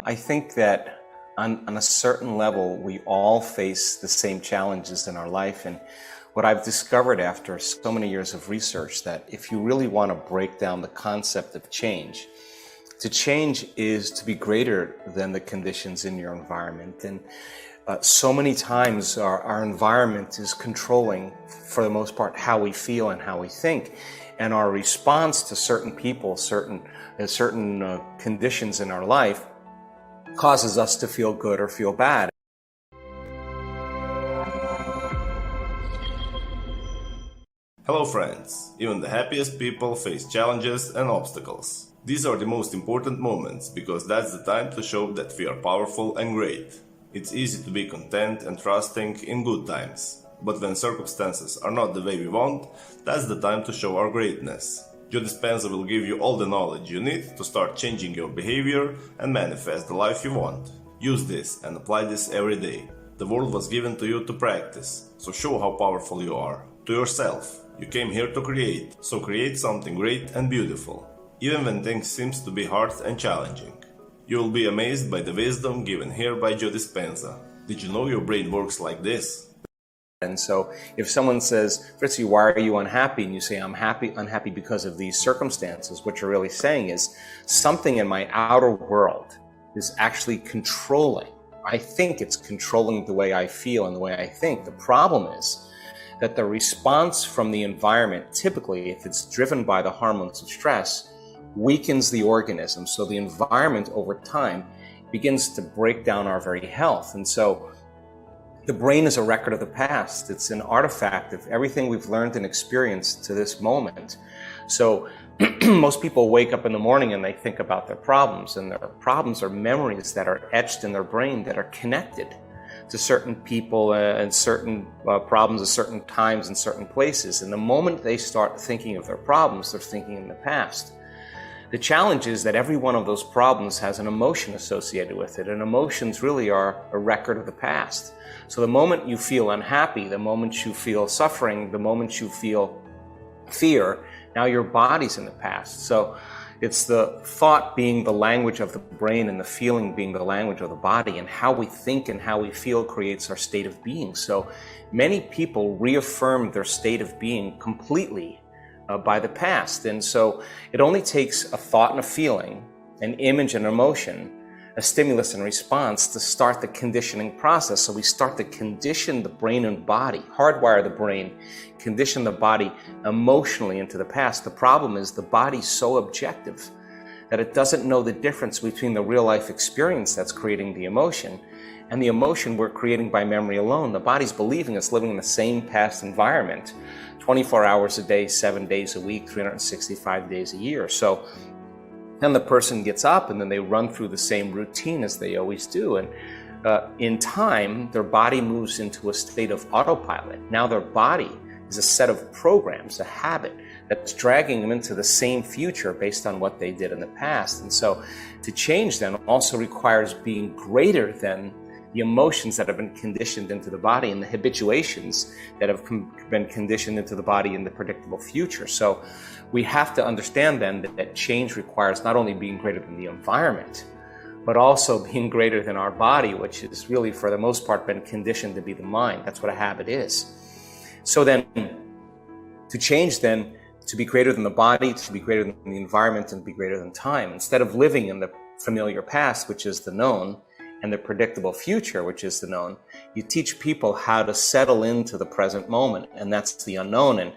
I think that on a certain level, we all face the same challenges in our life. And what I've discovered after so many years of research, that if you really want to break down the concept of change, to change is to be greater than the conditions in your environment. And so many times our environment is controlling, for the most part, how we feel and how we think. And our response to certain people, certain conditions in our life, causes us to feel good or feel bad. Hello friends! Even the happiest people face challenges and obstacles. These are the most important moments because that's the time to show that we are powerful and great. It's easy to be content and trusting in good times. But when circumstances are not the way we want, that's the time to show our greatness. Joe Dispenza will give you all the knowledge you need to start changing your behavior and manifest the life you want. Use this and apply this every day. The world was given to you to practice, so show how powerful you are. To yourself. You came here to create, so create something great and beautiful, even when things seem to be hard and challenging. You will be amazed by the wisdom given here by Joe Dispenza. Did you know your brain works like this? And so if someone says, Fritzy, why are you unhappy? And you say, I'm unhappy because of these circumstances. What you're really saying is something in my outer world is actually controlling. I think it's controlling the way I feel and the way I think. The problem is that the response from the environment, typically, if it's driven by the hormones of stress, weakens the organism. So the environment over time begins to break down our very health. And so the brain is a record of the past. It's an artifact of everything we've learned and experienced to this moment. So most people wake up in the morning and they think about their problems, and their problems are memories that are etched in their brain that are connected to certain people and certain problems at certain times and certain places. And the moment they start thinking of their problems, they're thinking in the past. The challenge is that every one of those problems has an emotion associated with it, and emotions really are a record of the past. So the moment you feel unhappy, the moment you feel suffering, the moment you feel fear, now your body's in the past. So it's the thought being the language of the brain and the feeling being the language of the body, and how we think and how we feel creates our state of being. So many people reaffirm their state of being completely by the past. And so it only takes a thought and a feeling, an image and emotion, a stimulus and response to start the conditioning process. So we start to condition the brain and body, hardwire the brain, condition the body emotionally into the past. The problem is the body's so objective that it doesn't know the difference between the real life experience that's creating the emotion and the emotion we're creating by memory alone. The body's believing it's living in the same past environment 24 hours a day, 7 days a week, 365 days a year. So then the person gets up and then they run through the same routine as they always do. And in time, their body moves into a state of autopilot. Now their body is a set of programs, a habit that's dragging them into the same future based on what they did in the past. And so to change then also requires being greater than the emotions that have been conditioned into the body and the habituations that have been conditioned into the body in the predictable future. So we have to understand then that change requires not only being greater than the environment, but also being greater than our body, which is really, for the most part, been conditioned to be the mind. That's what a habit is. So then, to change then, to be greater than the body, to be greater than the environment, and to be greater than time. Instead of living in the familiar past, which is the known, and the predictable future, which is the known, you teach people how to settle into the present moment, and that's the unknown. And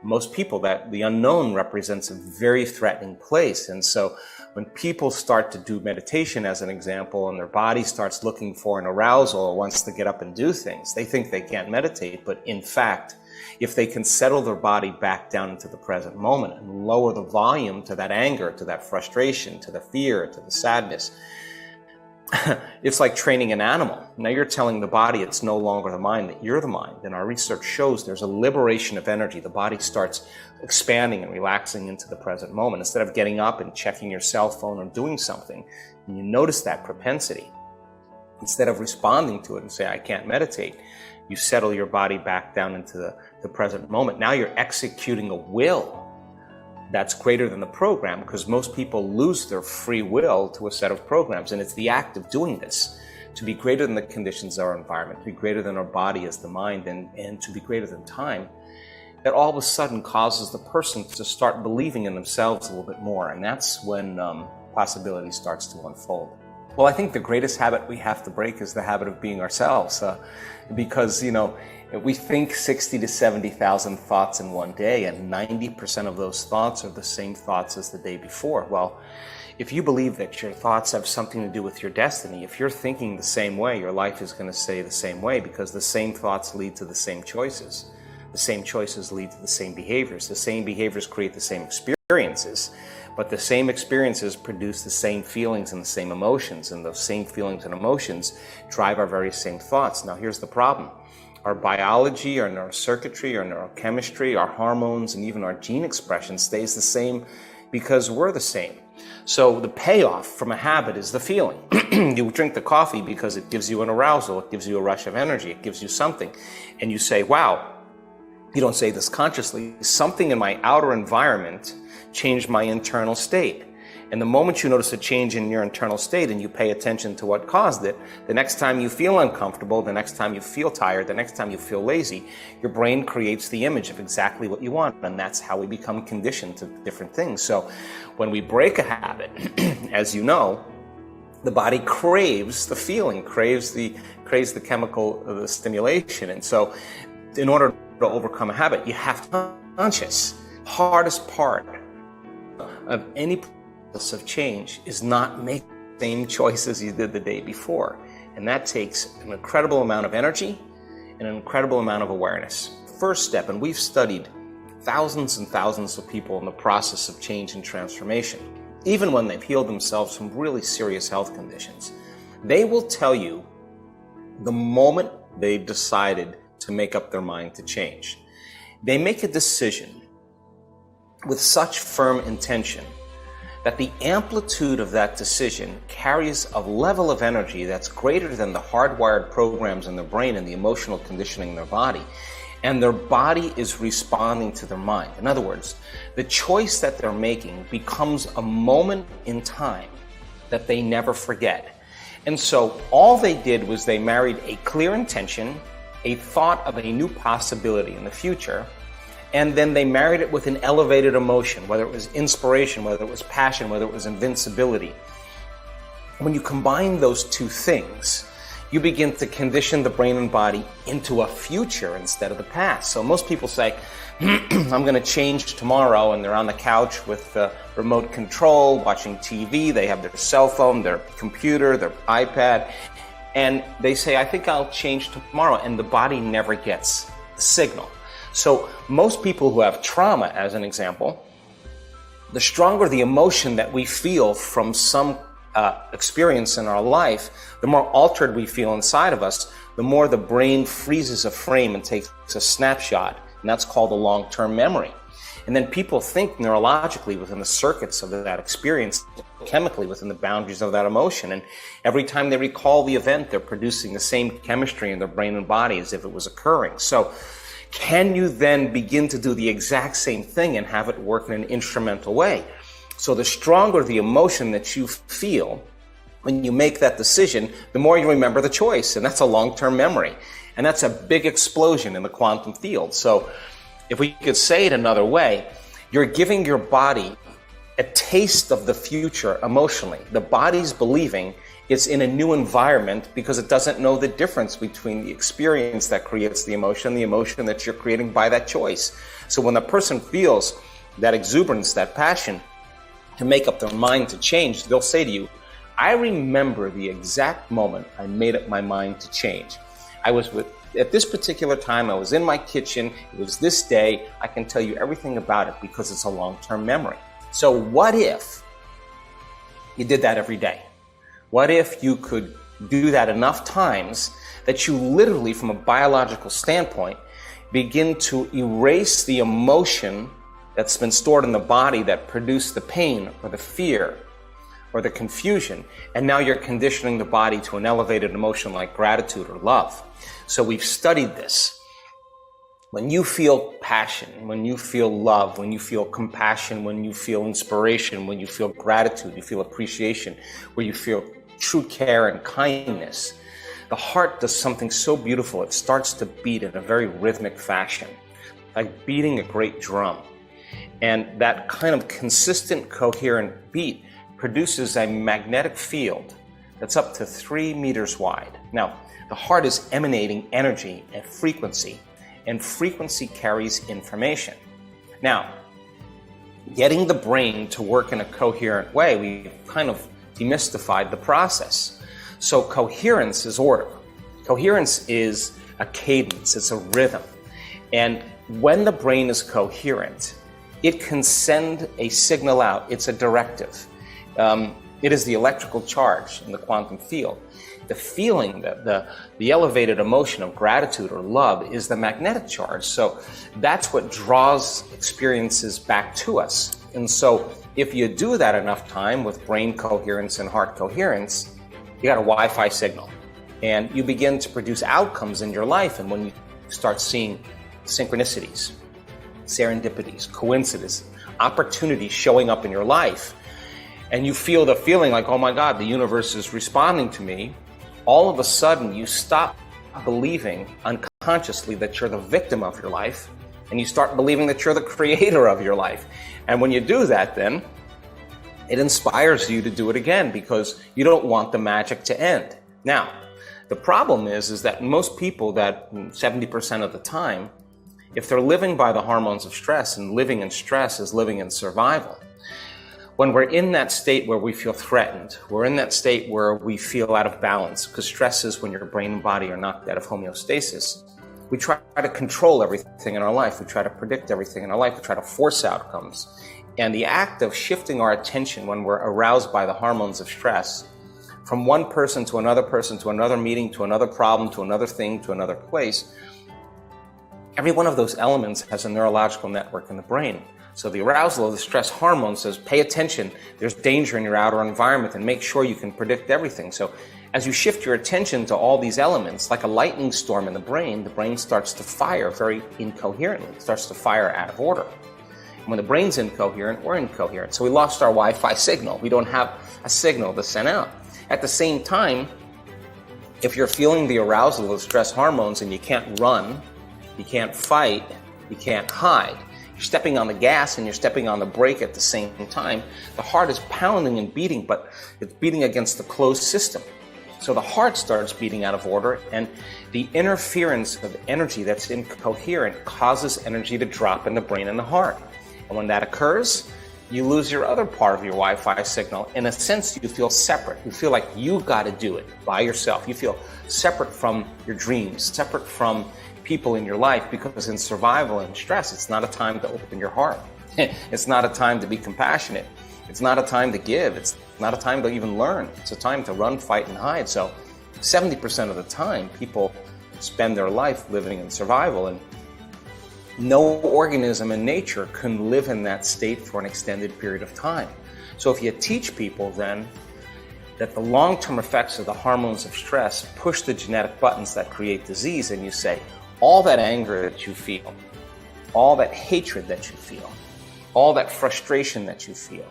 most people, that the unknown represents a very threatening place. And so when people start to do meditation, as an example, and their body starts looking for an arousal or wants to get up and do things, they think they can't meditate. But in fact, if they can settle their body back down into the present moment and lower the volume to that anger, to that frustration, to the fear, to the sadness, it's like training an animal. Now you're telling the body it's no longer the mind, that you're the mind. And our research shows there's a liberation of energy. The body starts expanding and relaxing into the present moment. Instead of getting up and checking your cell phone or doing something, and you notice that propensity, instead of responding to it and say, I can't meditate, you settle your body back down into the present moment. Now you're executing a will that's greater than the program, because most people lose their free will to a set of programs. And it's the act of doing this, to be greater than the conditions of our environment, to be greater than our body as the mind, and to be greater than time, that all of a sudden causes the person to start believing in themselves a little bit more. And that's when possibility starts to unfold. Well, I think the greatest habit we have to break is the habit of being ourselves, because, we think 60 to 70,000 thoughts in one day, and 90% of those thoughts are the same thoughts as the day before. Well, if you believe that your thoughts have something to do with your destiny, if you're thinking the same way, your life is going to stay the same way, because the same thoughts lead to the same choices. The same choices lead to the same behaviors. The same behaviors create the same experiences, but the same experiences produce the same feelings and the same emotions, and those same feelings and emotions drive our very same thoughts. Now, here's the problem. Our biology, our neurocircuitry, our neurochemistry, our hormones, and even our gene expression stays the same because we're the same. So the payoff from a habit is the feeling. You drink the coffee because it gives you an arousal, it gives you a rush of energy, it gives you something. And you say, wow, you don't say this consciously, something in my outer environment changed my internal state. And the moment you notice a change in your internal state and you pay attention to what caused it, the next time you feel uncomfortable, the next time you feel tired, the next time you feel lazy, your brain creates the image of exactly what you want. And that's how we become conditioned to different things. So when we break a habit, as you know, the body craves the feeling, craves the chemical the stimulation. And so in order to overcome a habit, you have to be conscious. Hardest part of any of change is not make the same choices you did the day before. And that takes an incredible amount of energy and an incredible amount of awareness. First step, and we've studied thousands and thousands of people in the process of change and transformation, even when they've healed themselves from really serious health conditions, they will tell you the moment they decided to make up their mind to change. They make a decision with such firm intention that the amplitude of that decision carries a level of energy that's greater than the hardwired programs in their brain and the emotional conditioning in their body. And their body is responding to their mind. In other words, the choice that they're making becomes a moment in time that they never forget. And so all they did was they married a clear intention, a thought of a new possibility in the future, and then they married it with an elevated emotion, whether it was inspiration, whether it was passion, whether it was invincibility. When you combine those two things, you begin to condition the brain and body into a future instead of the past. So most people say, I'm going to change tomorrow, and they're on the couch with the remote control, watching TV, they have their cell phone, their computer, their iPad, and they say, I think I'll change tomorrow, and the body never gets the signal. So most people who have trauma, as an example, the stronger the emotion that we feel from some experience in our life, the more altered we feel inside of us, the more the brain freezes a frame and takes a snapshot, and that's called a long-term memory. And then people think neurologically within the circuits of that experience, chemically within the boundaries of that emotion. And every time they recall the event, they're producing the same chemistry in their brain and body as if it was occurring. So can you then begin to do the exact same thing and have it work in an instrumental way? So the stronger the emotion that you feel when you make that decision, the more you remember the choice. And that's a long-term memory. And that's a big explosion in the quantum field. So if we could say it another way, you're giving your body a taste of the future emotionally. The body's believing it's in a new environment because it doesn't know the difference between the experience that creates the emotion that you're creating by that choice. So when the person feels that exuberance, that passion to make up their mind to change, they'll say to you, I remember the exact moment I made up my mind to change. At this particular time, I was in my kitchen, it was this day, I can tell you everything about it because it's a long-term memory. So what if you did that every day? What if you could do that enough times that you literally, from a biological standpoint, begin to erase the emotion that's been stored in the body that produced the pain or the fear or the confusion, and now you're conditioning the body to an elevated emotion like gratitude or love. So we've studied this. When you feel passion, when you feel love, when you feel compassion, when you feel inspiration, when you feel gratitude, you feel appreciation, where you feel true care and kindness, the heart does something so beautiful. It starts to beat in a very rhythmic fashion, like beating a great drum. And that kind of consistent, coherent beat produces a magnetic field that's up to 3 meters wide. Now, the heart is emanating energy and frequency carries information. Now, getting the brain to work in a coherent way, we kind of demystified the process. So coherence is order. Coherence is a cadence, it's a rhythm. And when the brain is coherent, it can send a signal out. It's a directive. It is the electrical charge in the quantum field. The feeling, the elevated emotion of gratitude or love is the magnetic charge. So that's what draws experiences back to us. And so if you do that enough time with brain coherence and heart coherence, you got a Wi-Fi signal. And you begin to produce outcomes in your life. And when you start seeing synchronicities, serendipities, coincidences, opportunities showing up in your life, and you feel the feeling like, oh my God, the universe is responding to me, all of a sudden you stop believing unconsciously that you're the victim of your life, and you start believing that you're the creator of your life. And when you do that, then it inspires you to do it again because you don't want the magic to end. Now, the problem is that most people, that 70% of the time, if they're living by the hormones of stress, and living in stress is living in survival, when we're in that state where we feel threatened, we're in that state where we feel out of balance, because stress is when your brain and body are knocked out of homeostasis, we try to control everything in our life. We try to predict everything in our life. We try to force outcomes. And the act of shifting our attention when we're aroused by the hormones of stress from one person to another meeting, to another problem, to another thing, to another place, every one of those elements has a neurological network in the brain. So the arousal of the stress hormone says, pay attention, there's danger in your outer environment, and make sure you can predict everything. So as you shift your attention to all these elements, like a lightning storm in the brain starts to fire very incoherently. It starts to fire out of order. And when the brain's incoherent, we're incoherent. So we lost our Wi-Fi signal. We don't have a signal to send out. At the same time, if you're feeling the arousal of stress hormones and you can't run, you can't fight, you can't hide, you're stepping on the gas and you're stepping on the brake at the same time, the heart is pounding and beating, but it's beating against the closed system. So the heart starts beating out of order, and the interference of energy that's incoherent causes energy to drop in the brain and the heart. And when that occurs, you lose your other part of your Wi-Fi signal. In a sense, you feel separate. You feel like you've got to do it by yourself. You feel separate from your dreams, separate from people in your life, because in survival and stress, it's not a time to open your heart. It's not a time to be compassionate. It's not a time to give. It's not a time to even learn. It's a time to run, fight, and hide. So 70% of the time, people spend their life living in survival, and no organism in nature can live in that state for an extended period of time. So if you teach people then that the long-term effects of the hormones of stress push the genetic buttons that create disease, and you say, all that anger that you feel, all that hatred that you feel, all that frustration that you feel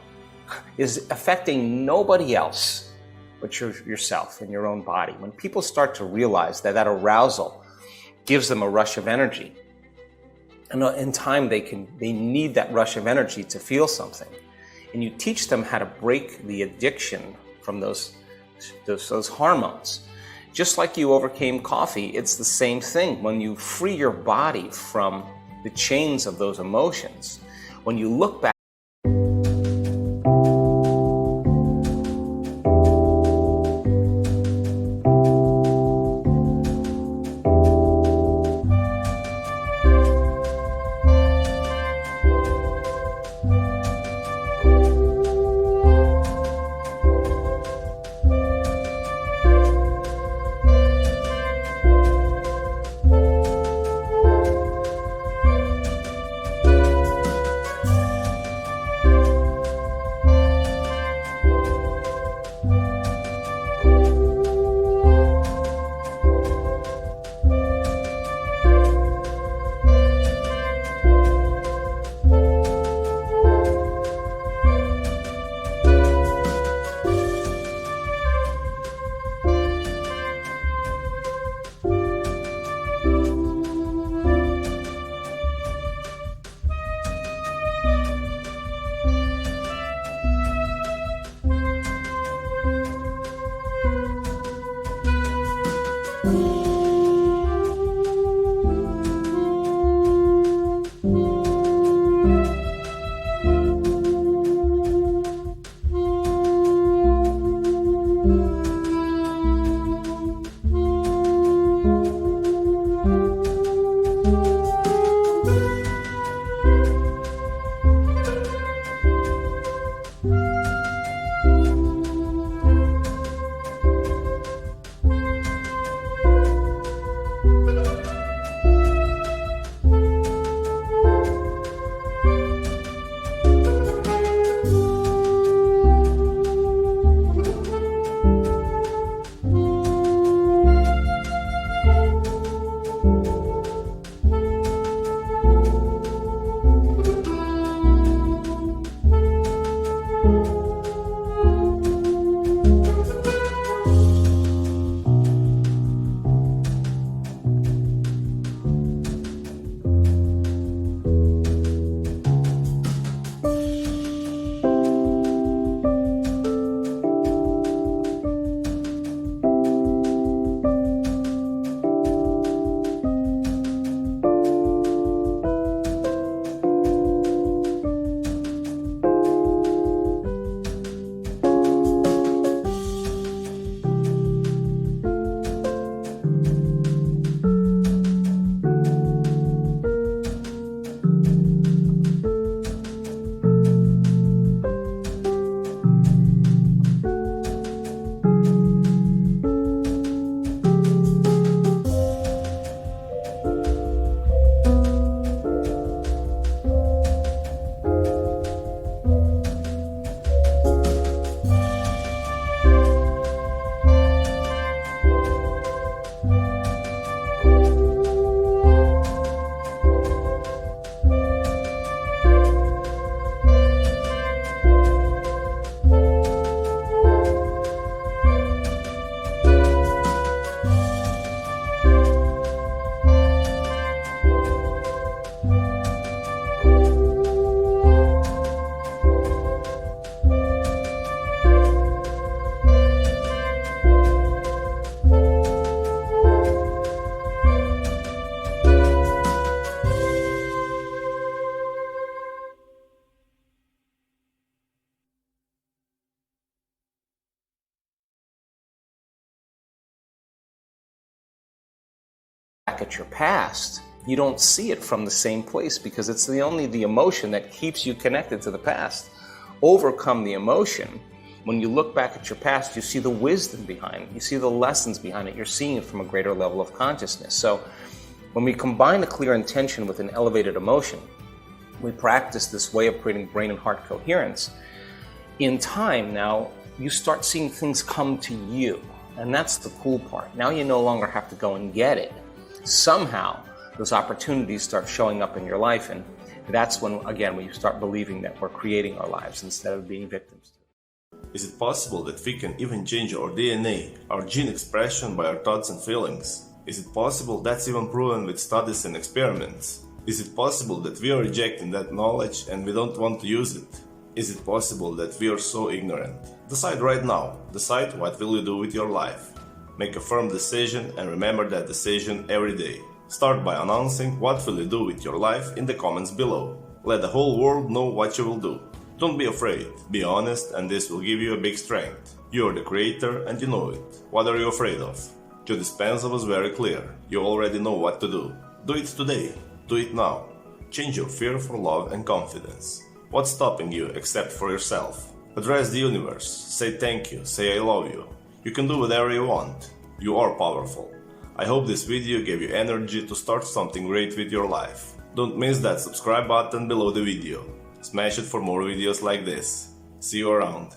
is affecting nobody else but yourself and your own body. When people start to realize that that arousal gives them a rush of energy, and in time they need that rush of energy to feel something, and you teach them how to break the addiction from those hormones. Just like you overcame coffee, it's the same thing. When you free your body from the chains of those emotions, when you look back, at your past, you don't see it from the same place because it's only the emotion that keeps you connected to the past. Overcome the emotion. When you look back at your past, you see the wisdom behind it. You see the lessons behind it. You're seeing it from a greater level of consciousness. So when we combine a clear intention with an elevated emotion, we practice this way of creating brain and heart coherence. In time now, you start seeing things come to you. And that's the cool part. Now you no longer have to go and get it. Somehow, those opportunities start showing up in your life. And that's when, again, when you start believing that we're creating our lives instead of being victims. Is it possible that we can even change our DNA, our gene expression by our thoughts and feelings? Is it possible that's even proven with studies and experiments? Is it possible that we are rejecting that knowledge and we don't want to use it? Is it possible that we are so ignorant? Decide right now. Decide what will you do with your life. Make a firm decision and remember that decision every day. Start by announcing what will you do with your life in the comments below. Let the whole world know what you will do. Don't be afraid. Be honest, and this will give you a big strength. You are the creator and you know it. What are you afraid of? Joe Dispenza was very clear. You already know what to do. Do it today. Do it now. Change your fear for love and confidence. What's stopping you except for yourself? Address the universe. Say thank you. Say I love you. You can do whatever you want. You are powerful. I hope this video gave you energy to start something great with your life. Don't miss that subscribe button below the video. Smash it for more videos like this. See you around.